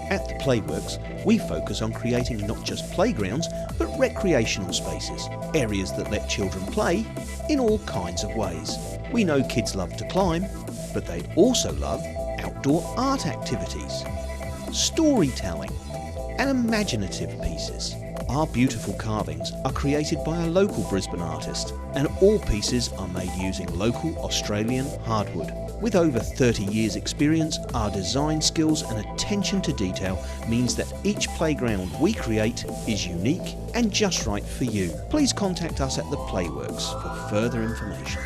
At the Playworks, we focus on creating not just playgrounds, but recreational spaces, areas that let children play in all kinds of ways. We know kids love to climb, but they also love outdoor art activities, storytelling, and imaginative pieces. Our beautiful carvings are created by a local Brisbane artist, and all pieces are made using local Australian hardwood. With over 30 years experience, our design skills and attention to detail means that each playground we create is unique and just right for you. Please contact us at the Playworks for further information.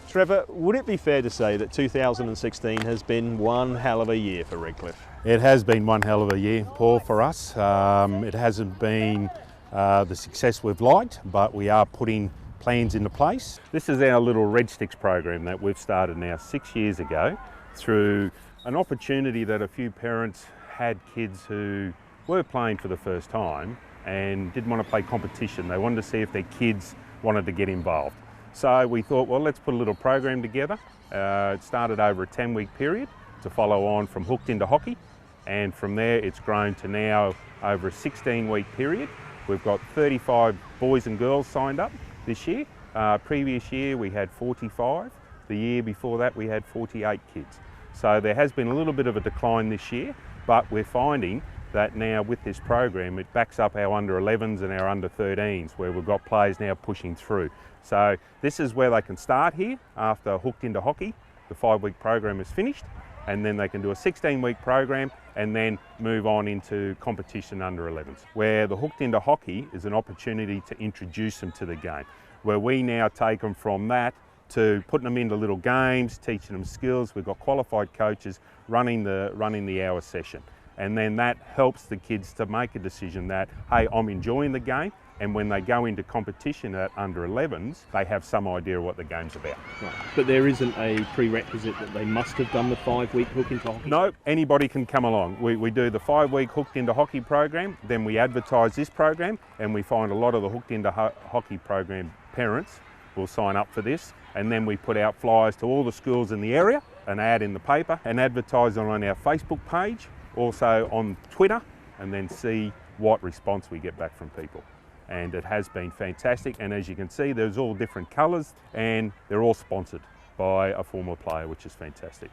Trevor, would it be fair to say that 2016 has been one hell of a year for Redcliffe? It has been one hell of a year, Paul, for us. It hasn't been the success we've liked, but we are putting plans into place. This is our little Red Sticks program that we've started now 6 years ago through an opportunity that a few parents had kids who were playing for the first time and didn't want to play competition. They wanted to see if their kids wanted to get involved. So we thought, well, let's put a little program together. It started over a 10-week period to follow on from Hooked into Hockey, and from there it's grown to now over a 16-week period. We've got 35 boys and girls signed up this year. Previous year we had 45. The year before that we had 48 kids. So there has been a little bit of a decline this year, but we're finding that now with this program it backs up our under 11s and our under 13s, where we've got players now pushing through. So this is where they can start here after Hooked into Hockey. The 5-week program is finished, and then they can do a 16-week program and then move on into competition under 11s, where the Hooked into Hockey is an opportunity to introduce them to the game, where we now take them from that to putting them into little games, teaching them skills. We've got qualified coaches running the hour session. And then that helps the kids to make a decision that, hey, I'm enjoying the game, and when they go into competition at under 11s, they have some idea of what the game's about. Right. But there isn't a prerequisite that they must have done the 5-week Hooked into Hockey? No, anybody can come along. We do the 5-week Hooked into Hockey program, then we advertise this program, and we find a lot of the Hooked into Hockey program parents will sign up for this, and then we put out flyers to all the schools in the area, an ad in the paper, and advertise on our Facebook page, also on Twitter, and then see what response we get back from people. And it has been fantastic, and as you can see there's all different colours and they're all sponsored by a former player, which is fantastic.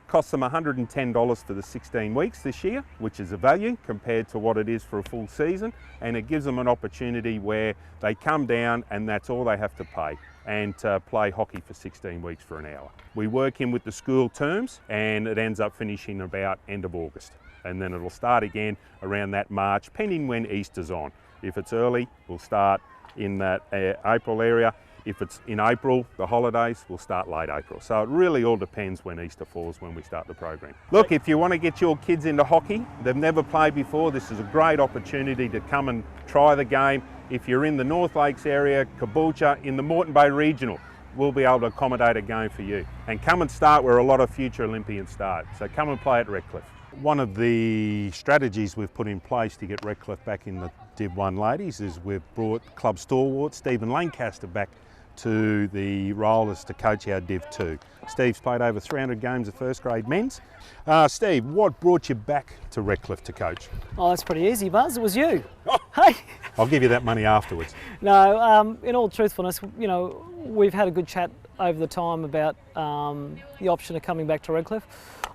Costs them $110 for the 16 weeks this year, which is a value compared to what it is for a full season, and it gives them an opportunity where they come down and that's all they have to pay, and to play hockey for 16 weeks for an hour. We work in with the school terms and it ends up finishing about end of August, and then it'll start again around that March, pending when Easter's on. If it's early, we'll start in that April area. If it's in April, the holidays, we'll start late April. So it really all depends when Easter falls when we start the program. Look, if you want to get your kids into hockey, they've never played before, this is a great opportunity to come and try the game. If you're in the North Lakes area, Caboolture, in the Moreton Bay Regional, we'll be able to accommodate a game for you. And come and start where a lot of future Olympians start. So come and play at Redcliffe. One of the strategies we've put in place to get Redcliffe back in the Div 1 ladies is we've brought club stalwart Stephen Lancaster back to the Rollers to coach our Div 2. Steve's played over 300 games of first grade men's. Steve, what brought you back to Redcliffe to coach? Oh, that's pretty easy, Buzz. It was you. Oh, Hey. I'll give you that money afterwards. No, in all truthfulness, you know, we've had a good chat over the time about the option of coming back to Redcliffe.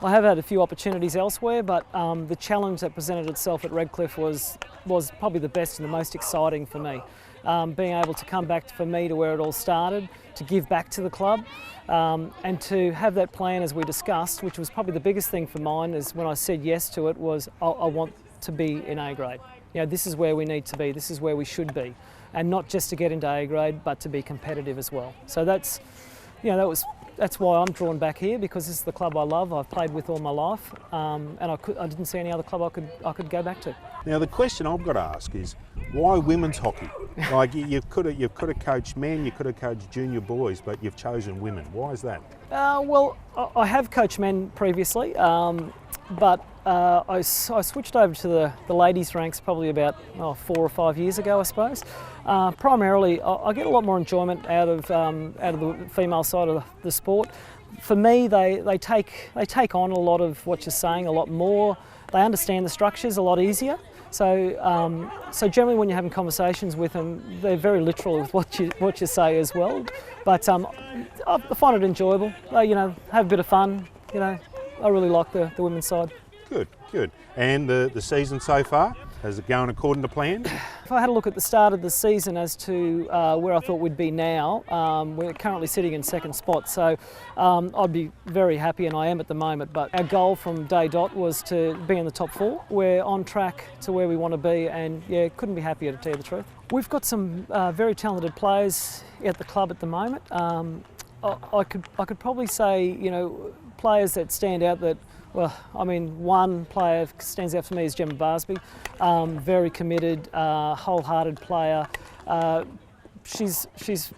I have had a few opportunities elsewhere, but the challenge that presented itself at Redcliffe was probably the best and the most exciting for me. Being able to come back for me to where it all started, to give back to the club, and to have that plan as we discussed, which was probably the biggest thing for mine, is when I said yes to it, was I want to be in A grade. You know, this is where we need to be, this is where we should be. And not just to get into A grade, but to be competitive as well. So that's why I'm drawn back here, because this is the club I love. I've played with all my life, and I didn't see any other club I could go back to. Now the question I've got to ask is, why women's hockey? Like you could have coached men, you could have coached junior boys, but you've chosen women. Why is that? Well, I have coached men previously. but I switched over to the ladies ranks probably about 4 or 5 years ago, I suppose. Primarily, I get a lot more enjoyment out of the female side of the sport. For me, they take on a lot of what you're saying a lot more. They understand the structures a lot easier. So generally, when you're having conversations with them, they're very literal with what you say as well. But I find it enjoyable. Have a bit of fun. I really like the women's side. Good, good. And the season so far, has it going according to plan? If I had a look at the start of the season as to where I thought we'd be now, we're currently sitting in second spot, so I'd be very happy, and I am at the moment, but our goal from day dot was to be in the top 4. We're on track to where we want to be, and yeah, couldn't be happier, to tell you the truth. We've got some very talented players at the club at the moment. I could probably say, players that stand out that, well, I mean, one player stands out for me is Gemma Barsby. Very committed, wholehearted player. She's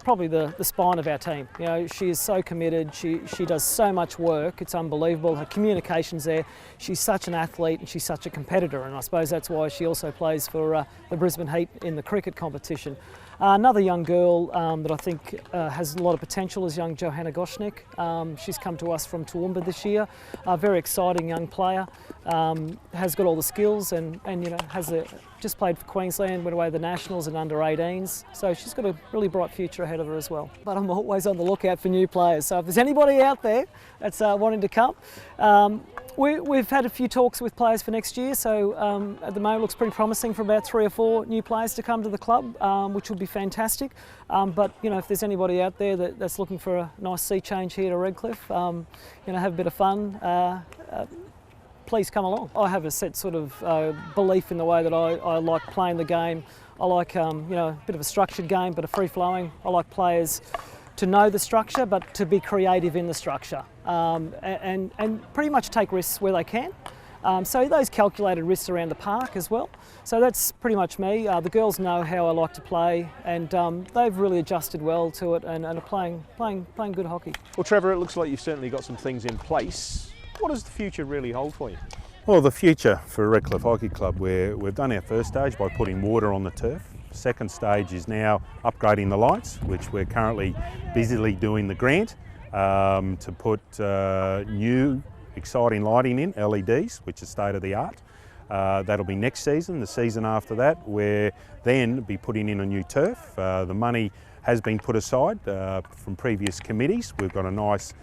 probably the spine of our team. She is so committed. She does so much work. It's unbelievable. Her communication's there. She's such an athlete and she's such a competitor. And I suppose that's why she also plays for the Brisbane Heat in the cricket competition. Another young girl that I think has a lot of potential is young Johanna Goshnik. She's come to us from Toowoomba this year. A very exciting young player. Has got all the skills and just played for Queensland, went away to the Nationals and under-18s. So she's got a really bright future ahead of her as well. But I'm always on the lookout for new players. So if there's anybody out there that's wanting to come, we've had a few talks with players for next year. So at the moment it looks pretty promising for about 3 or 4 new players to come to the club, which would be fantastic. But if there's anybody out there that's looking for a nice sea change here to Redcliffe, have a bit of fun, please come along. I have a set sort of belief in the way that I like playing the game. I like a bit of a structured game, but a free-flowing. I like players to know the structure, but to be creative in the structure, and pretty much take risks where they can. So those calculated risks around the park as well. So that's pretty much me. The girls know how I like to play, and they've really adjusted well to it and are playing good hockey. Well, Trevor, it looks like you've certainly got some things in place. What does the future really hold for you? Well, the future for Redcliffe Hockey Club, we've done our first stage by putting water on the turf. Second stage is now upgrading the lights, which we're currently busily doing the grant to put new exciting lighting in, LEDs, which is state of the art. That'll be next season. The season after that, we'll then be putting in a new turf. The money has been put aside from previous committees. We've got a nice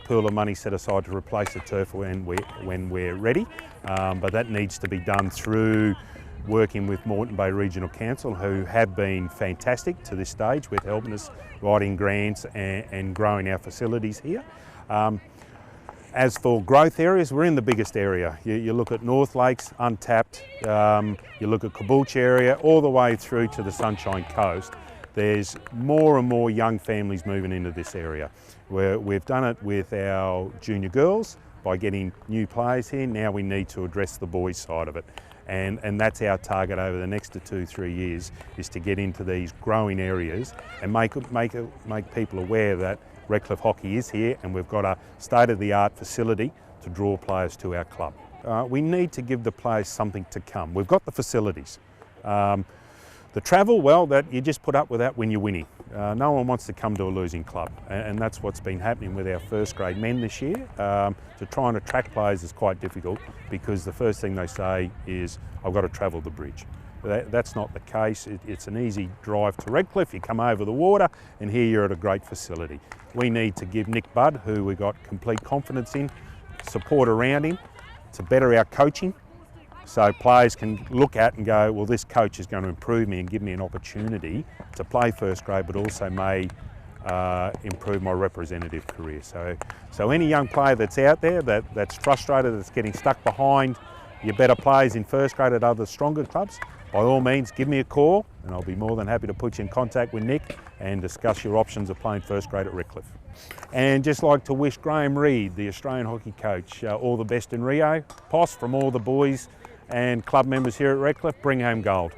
pool of money set aside to replace the turf when we're ready, but that needs to be done through working with Moreton Bay Regional Council, who have been fantastic to this stage with helping us writing grants and growing our facilities here. As for growth areas, we're in the biggest area. You look at North Lakes, untapped, you look at Caboolture area, all the way through to the Sunshine Coast. There's more and more young families moving into this area. We've done it with our junior girls by getting new players here. Now we need to address the boys side of it. And that's our target over the next 2-3 years, is to get into these growing areas and make people aware that Redcliffe Hockey is here and we've got a state-of-the-art facility to draw players to our club. We need to give the players something to come. We've got the facilities. The travel, well, that you just put up with that when you're winning. No one wants to come to a losing club, and that's what's been happening with our first grade men this year. To try and attract players is quite difficult because the first thing they say is, I've got to travel the bridge. That's not the case. It's an easy drive to Redcliffe. You come over the water and here you're at a great facility. We need to give Nick Budd, who we've got complete confidence in, support around him to better our coaching, so players can look at and go, well, this coach is going to improve me and give me an opportunity to play first grade, but also may improve my representative career. So any young player that's out there that's frustrated, that's getting stuck behind your better players in first grade at other stronger clubs, by all means, give me a call and I'll be more than happy to put you in contact with Nick and discuss your options of playing first grade at Redcliffe. And just like to wish Graham Reid, the Australian hockey coach, all the best in Rio. Poss, from all the boys and club members here at Redcliffe, bring home gold.